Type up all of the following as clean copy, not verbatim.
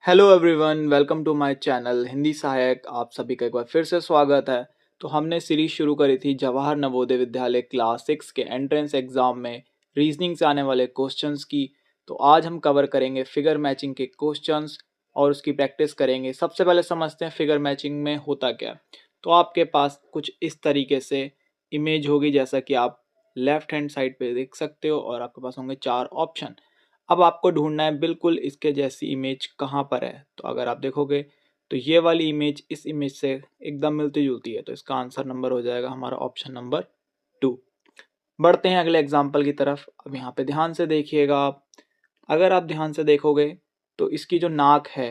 Hello everyone, welcome to my channel Hindi सहायक। आप सभी का एक बार फिर से स्वागत है। तो हमने सीरीज शुरू करी थी जवाहर नवोदय विद्यालय क्लास 6 के एंट्रेंस एग्जाम में रीजनिंग से आने वाले क्वेश्चंस की। तो आज हम कवर करेंगे फिगर मैचिंग के क्वेश्चंस और उसकी प्रैक्टिस करेंगे। सबसे पहले समझते हैं फिगर मैचिंग में होता क्या है। तो आपके पास कुछ इस तरीके से इमेज होगी, जैसा कि आप लेफ्ट हैंड साइड पे देख सकते हो, और आपके पास होंगे 4 ऑप्शन। अब आपको ढूंढना है बिल्कुल इसके जैसी इमेज कहाँ पर है। तो अगर आप देखोगे तो ये वाली इमेज इस इमेज से एकदम मिलती जुलती है, तो इसका आंसर नंबर हो जाएगा हमारा ऑप्शन नंबर 2। बढ़ते हैं अगले एग्जाम्पल की तरफ। अब यहाँ पे ध्यान से देखिएगा आप। अगर आप ध्यान से देखोगे तो इसकी जो नाक है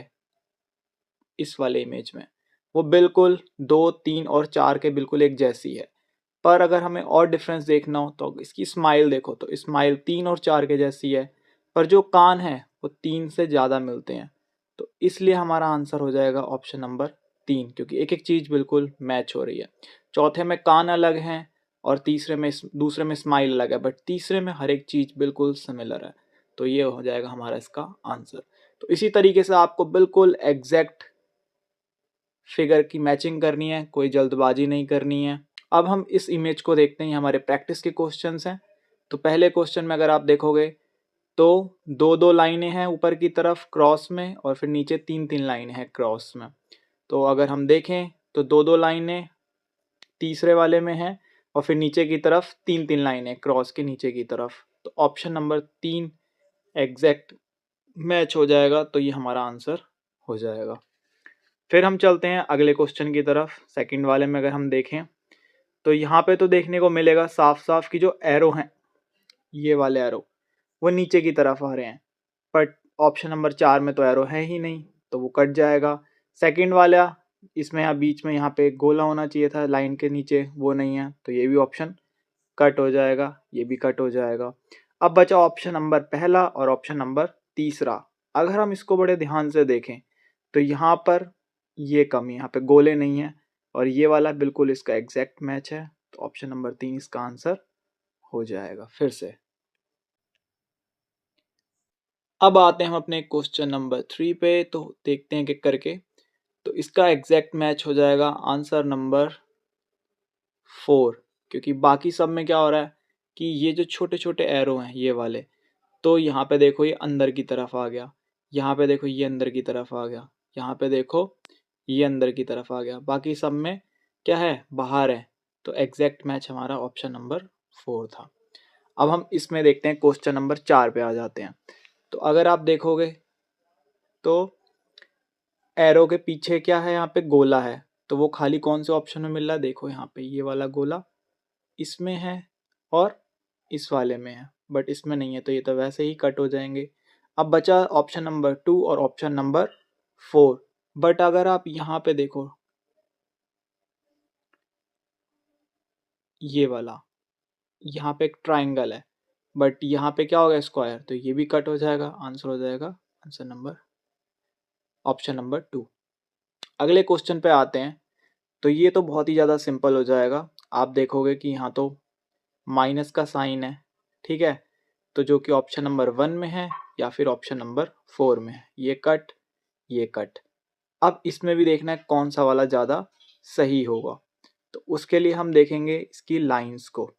इस वाले इमेज में, वो बिल्कुल 2, 3 और 4 के बिल्कुल एक जैसी है। पर अगर हमें और डिफरेंस देखना हो तो इसकी स्माइल देखो, तो स्माइल 3 और 4 के जैसी है, पर जो कान है वो 3 से ज़्यादा मिलते हैं। तो इसलिए हमारा आंसर हो जाएगा ऑप्शन नंबर 3, क्योंकि एक एक चीज़ बिल्कुल मैच हो रही है। चौथे में कान अलग हैं और तीसरे में दूसरे में स्माइल अलग है, बट तीसरे में हर एक चीज़ बिल्कुल सिमिलर है। तो ये हो जाएगा हमारा इसका आंसर। तो इसी तरीके से आपको बिल्कुल एग्जैक्ट फिगर की मैचिंग करनी है, कोई जल्दबाजी नहीं करनी है। अब हम इस इमेज को देखते हैं, हमारे प्रैक्टिस के क्वेश्चंस हैं। तो पहले क्वेश्चन में अगर आप देखोगे तो दो दो लाइनें हैं ऊपर की तरफ क्रॉस में, और फिर नीचे तीन तीन लाइनें हैं क्रॉस में। तो अगर हम देखें तो दो दो लाइनें तीसरे वाले में हैं, और फिर नीचे की तरफ तीन तीन लाइनें क्रॉस के नीचे की तरफ। तो ऑप्शन नंबर 3 एग्जैक्ट मैच हो जाएगा, तो ये हमारा आंसर हो जाएगा। फिर हम चलते हैं अगले क्वेश्चन की तरफ। सेकंड वाले में अगर हम देखें तो यहाँ पे तो देखने को मिलेगा साफ साफ कि जो एरो हैं, ये वाले एरो वो नीचे की तरफ आ रहे हैं। बट ऑप्शन नंबर 4 में तो एरो है ही नहीं, तो वो कट जाएगा। सेकंड वाला, इसमें यहाँ बीच में यहाँ पे एक गोला होना चाहिए था लाइन के नीचे, वो नहीं है, तो ये भी ऑप्शन कट हो जाएगा, ये भी कट हो जाएगा। अब बचा ऑप्शन नंबर पहला और ऑप्शन नंबर तीसरा। अगर हम इसको बड़े ध्यान से देखें तो यहाँ पर ये कमी, यहाँ पे गोले नहीं है, और ये वाला बिल्कुल इसका एग्जैक्ट मैच है। तो ऑप्शन नंबर 3 इसका आंसर हो जाएगा फिर से। अब आते हैं हम अपने क्वेश्चन नंबर 3 पे, तो देखते हैं कि करके। तो इसका एग्जैक्ट मैच हो जाएगा आंसर नंबर 4, क्योंकि बाकी सब में क्या हो रहा है कि ये जो छोटे छोटे एरो हैं ये वाले, तो यहाँ पे देखो ये अंदर की तरफ आ गया, यहाँ पे देखो ये अंदर की तरफ आ गया, यहाँ पे देखो ये अंदर की तरफ आ गया, बाकी सब में क्या है, बाहर है। तो एग्जैक्ट मैच हमारा ऑप्शन नंबर 4 था। अब हम इसमें देखते हैं, क्वेश्चन नंबर 4 पे आ जाते हैं। तो अगर आप देखोगे तो एरो के पीछे क्या है, यहाँ पे गोला है, तो वो खाली कौन से ऑप्शन में मिल रहा है, देखो यहाँ पे ये वाला गोला इसमें है और इस वाले में है, बट इसमें नहीं है, तो ये तो वैसे ही कट हो जाएंगे। अब बचा ऑप्शन नंबर 2 और ऑप्शन नंबर 4। बट अगर आप यहाँ पे देखो ये वाला, यहाँ पे एक ट्राइंगल है, बट यहाँ पे क्या होगा, स्क्वायर, तो ये भी कट हो जाएगा। आंसर हो जाएगा आंसर नंबर ऑप्शन नंबर 2। अगले क्वेश्चन पे आते हैं। तो ये तो बहुत ही ज़्यादा सिंपल हो जाएगा। आप देखोगे कि यहाँ तो माइनस का साइन है, ठीक है, तो जो कि ऑप्शन नंबर 1 में है या फिर ऑप्शन नंबर 4 में है। ये कट, ये कट। अब इसमें भी देखना है कौन सा वाला ज़्यादा सही होगा। तो उसके लिए हम देखेंगे इसकी लाइंस को।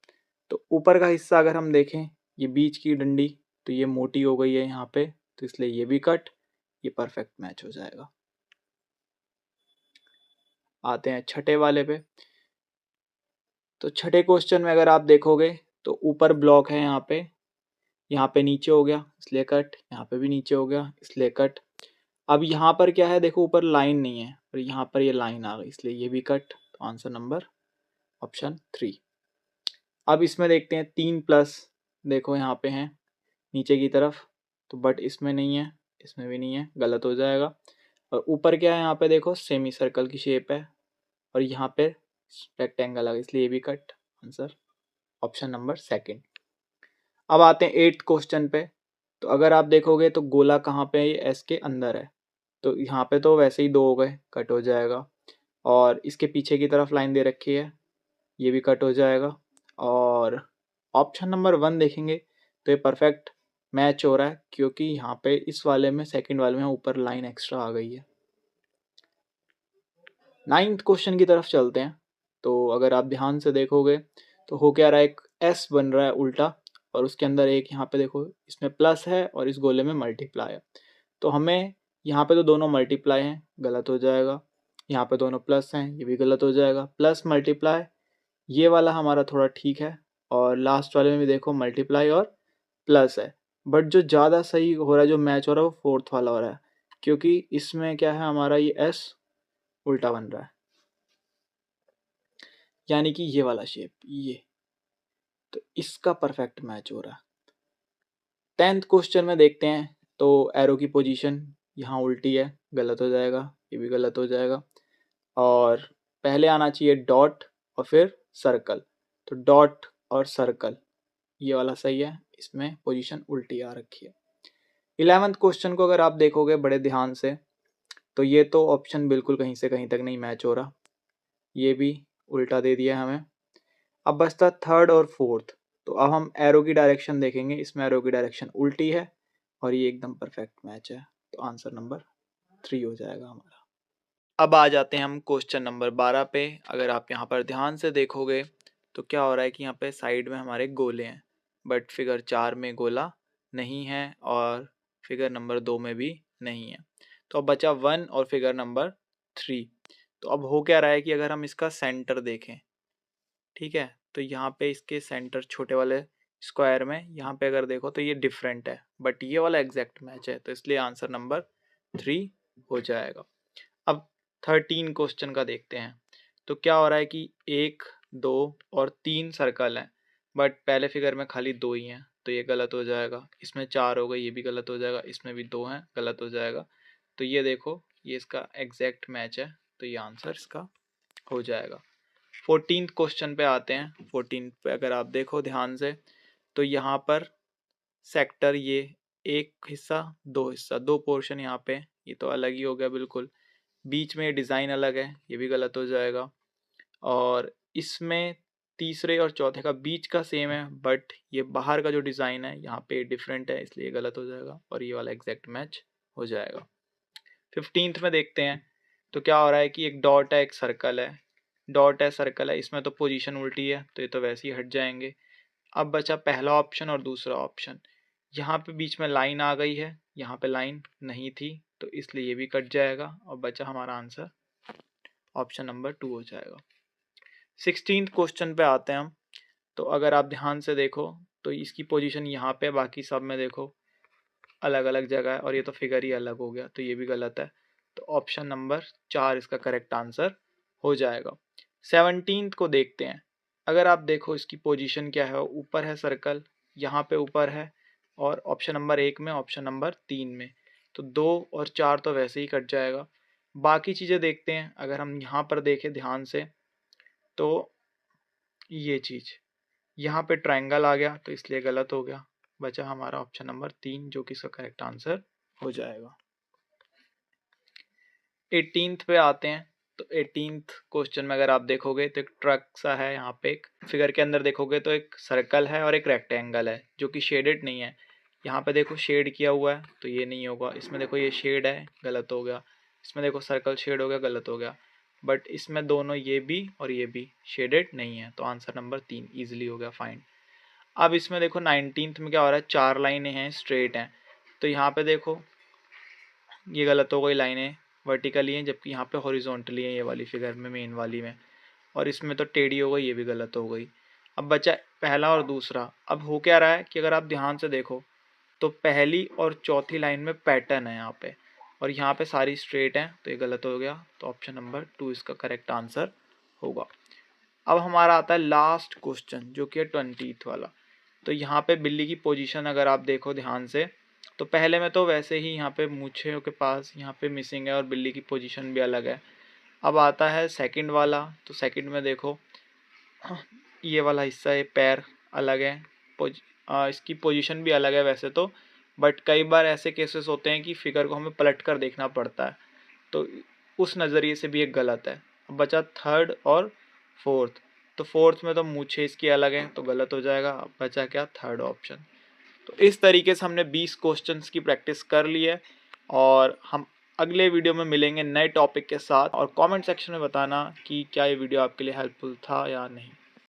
तो ऊपर का हिस्सा अगर हम देखें, ये बीच की डंडी, तो ये मोटी हो गई है यहाँ पे, तो इसलिए ये भी कट, ये परफेक्ट मैच हो जाएगा। आते हैं छठे वाले पे। तो छठे क्वेश्चन में अगर आप देखोगे तो ऊपर ब्लॉक है यहाँ पे नीचे हो गया इसलिए कट, यहाँ पे भी नीचे हो गया इसलिए कट। अब यहाँ पर क्या है, देखो ऊपर लाइन नहीं है और यहाँ पर ये लाइन आ गई, इसलिए ये भी कट। तो आंसर नंबर ऑप्शन 3। अब इसमें देखते हैं 3 प्लस, देखो यहाँ पे हैं नीचे की तरफ, तो बट इसमें नहीं है, इसमें भी नहीं है, गलत हो जाएगा। और ऊपर क्या है, यहाँ पे देखो सेमी सर्कल की शेप है और यहाँ पे रेक्टेंगल आ गया, इसलिए ये भी कट। Answer option number 2। अब आते हैं 8th क्वेश्चन पे। तो अगर आप देखोगे तो गोला कहाँ पे है, ये एस के अंदर है, तो यहाँ पे तो वैसे ही 2 हो गए, कट हो जाएगा। और इसके पीछे की तरफ लाइन दे रखी है, ये भी कट हो जाएगा। और ऑप्शन नंबर 1 देखेंगे तो ये परफेक्ट मैच हो रहा है क्योंकि यहाँ पे इस वाले में, सेकंड वाले में ऊपर लाइन एक्स्ट्रा आ गई है। 9th क्वेश्चन की तरफ चलते हैं। तो अगर आप ध्यान से देखोगे तो हो क्या रहा है, एक एस बन रहा है उल्टा, और उसके अंदर एक यहाँ पे देखो इसमें प्लस है और इस गोले में मल्टीप्लाई है। तो हमें यहाँ पे तो दोनों मल्टीप्लाई हैं, गलत हो जाएगा। यहाँ पे दोनों प्लस हैं, ये भी गलत हो जाएगा। प्लस मल्टीप्लाई, ये वाला हमारा थोड़ा ठीक है, और लास्ट वाले में भी देखो मल्टीप्लाई और प्लस है। बट जो ज़्यादा सही हो रहा है, जो मैच हो रहा है, वो फोर्थ वाला हो रहा है, क्योंकि इसमें क्या है, हमारा ये एस उल्टा बन रहा है, यानी कि ये वाला शेप, ये, तो इसका परफेक्ट मैच हो रहा है। 10th क्वेश्चन में देखते हैं। तो एरो की पोजीशन यहाँ उल्टी है, गलत हो जाएगा, ये भी गलत हो जाएगा। और पहले आना चाहिए डॉट और फिर सर्कल, तो डॉट और सर्कल ये वाला सही है, इसमें पोजीशन उल्टी आ रखी है। 11th क्वेश्चन को अगर आप देखोगे बड़े ध्यान से, तो ये तो ऑप्शन बिल्कुल कहीं से कहीं तक नहीं मैच हो रहा, ये भी उल्टा दे दिया हमें। अब बचता थर्ड और फोर्थ। तो अब हम एरो की डायरेक्शन देखेंगे, इसमें एरो की डायरेक्शन उल्टी है और ये एकदम परफेक्ट मैच है, तो आंसर नंबर 3 हो जाएगा हमारा। अब आ जाते हैं हम क्वेश्चन नंबर 12 पे। अगर आप यहाँ पर ध्यान से देखोगे तो क्या हो रहा है कि यहाँ पे साइड में हमारे गोले हैं, बट फिगर 4 में गोला नहीं है और फिगर नंबर 2 में भी नहीं है। तो अब बचा 1 और फिगर नंबर 3। तो अब हो क्या रहा है कि अगर हम इसका सेंटर देखें, ठीक है, तो यहाँ पे इसके सेंटर छोटे वाले स्क्वायर में, यहाँ पे अगर देखो तो ये डिफरेंट है, बट ये वाला एग्जैक्ट मैच है, तो इसलिए आंसर नंबर 3 हो जाएगा। अब 13 क्वेश्चन का देखते हैं। तो क्या हो रहा है कि 1, 2 और 3 सर्कल हैं, बट पहले फिगर में खाली 2 ही हैं, तो ये गलत हो जाएगा। इसमें 4 हो गई, ये भी गलत हो जाएगा। इसमें भी 2 हैं, गलत हो जाएगा। तो ये देखो, ये इसका एग्जैक्ट मैच है, तो ये आंसर इसका हो जाएगा। 14th क्वेश्चन पे आते हैं। 14 पे अगर आप देखो ध्यान से, तो यहाँ पर सेक्टर, ये एक हिस्सा, दो हिस्सा, दो पोर्शन यहाँ पे, ये तो अलग ही हो गया बिल्कुल। बीच में डिज़ाइन अलग है, ये भी गलत हो जाएगा। और इसमें तीसरे और चौथे का बीच का सेम है, बट ये बाहर का जो डिज़ाइन है यहाँ पे डिफरेंट है, इसलिए गलत हो जाएगा और ये वाला एग्जैक्ट मैच हो जाएगा। 15th में देखते हैं। तो क्या हो रहा है कि एक डॉट है, एक सर्कल है, डॉट है, सर्कल है, इसमें तो पोजीशन उल्टी है, तो ये तो वैसे ही हट जाएंगे। अब बचा पहला ऑप्शन और दूसरा ऑप्शन। यहाँ पे बीच में लाइन आ गई है, यहाँ पे लाइन नहीं थी, तो इसलिए ये भी कट जाएगा और बचा हमारा आंसर ऑप्शन नंबर 2 हो जाएगा। 16th क्वेश्चन पे आते हैं हम। तो अगर आप ध्यान से देखो तो इसकी पोजीशन यहाँ पे, बाकी सब में देखो अलग अलग जगह है, और ये तो फिगर ही अलग हो गया, तो ये भी गलत है। तो ऑप्शन नंबर 4 इसका करेक्ट आंसर हो जाएगा। 17th को देखते हैं। अगर आप देखो इसकी पोजीशन क्या है, ऊपर है सर्कल, यहाँ पे ऊपर है, और ऑप्शन नंबर 1 में, ऑप्शन नंबर 3 में, तो 2 और 4 तो वैसे ही कट जाएगा। बाकी चीज़ें देखते हैं। अगर हम यहाँ पर देखें ध्यान से, तो ये चीज़ यहाँ पे ट्रायंगल आ गया, तो इसलिए गलत हो गया। बचा हमारा ऑप्शन नंबर 3, जो कि इसका करेक्ट आंसर हो जाएगा। 18th पे आते हैं। तो 18th क्वेश्चन में अगर आप देखोगे तो एक ट्रक सा है, यहाँ पे एक फिगर के अंदर देखोगे तो एक सर्कल है और एक रेक्टेंगल है, जो कि शेडेड नहीं है। यहाँ पे देखो शेड किया हुआ है, तो ये नहीं होगा। इसमें देखो ये शेड है, गलत हो गया। इसमें देखो सर्कल शेड हो गया, गलत हो गया। बट इसमें दोनों, ये भी और ये भी शेडेड नहीं है, तो आंसर नंबर 3 ईजिली हो गया, फाइन। अब इसमें देखो 19th में क्या हो रहा है, 4 लाइनें हैं, स्ट्रेट हैं। तो यहाँ पे देखो ये गलत हो गई, लाइनें वर्टिकली हैं, जबकि यहाँ पे हॉरिजॉन्टली है, ये वाली फिगर में, मेन वाली में। और इसमें तो टेढ़ी हो गई, ये भी गलत हो गई। अब बचा पहला और दूसरा। अब हो क्या रहा है कि अगर आप ध्यान से देखो तो पहली और चौथी लाइन में पैटर्न है यहाँ पे, और यहाँ पे सारी स्ट्रेट हैं, तो ये गलत हो गया। तो ऑप्शन नंबर 2 इसका करेक्ट आंसर होगा। अब हमारा आता है लास्ट क्वेश्चन, जो कि है 20th वाला। तो यहाँ पे बिल्ली की पोजीशन अगर आप देखो ध्यान से, तो पहले में तो वैसे ही यहाँ पे मूछों के पास यहाँ पे मिसिंग है और बिल्ली की पोजीशन भी अलग है। अब आता है सेकंड वाला। तो सेकंड में देखो ये वाला हिस्सा, ये पैर अलग है, इसकी पोजीशन भी अलग है वैसे तो, बट कई बार ऐसे केसेस होते हैं कि फिगर को हमें पलट कर देखना पड़ता है, तो उस नज़रिए से भी एक गलत है। अब बचा थर्ड और फोर्थ। तो फोर्थ में तो मूछें इसकी अलग हैं, तो गलत हो जाएगा। अब बचा क्या, थर्ड ऑप्शन। तो इस तरीके से हमने 20 क्वेश्चंस की प्रैक्टिस कर ली है और हम अगले वीडियो में मिलेंगे नए टॉपिक के साथ। और कमेंट सेक्शन में बताना कि क्या ये वीडियो आपके लिए हेल्पफुल था या नहीं।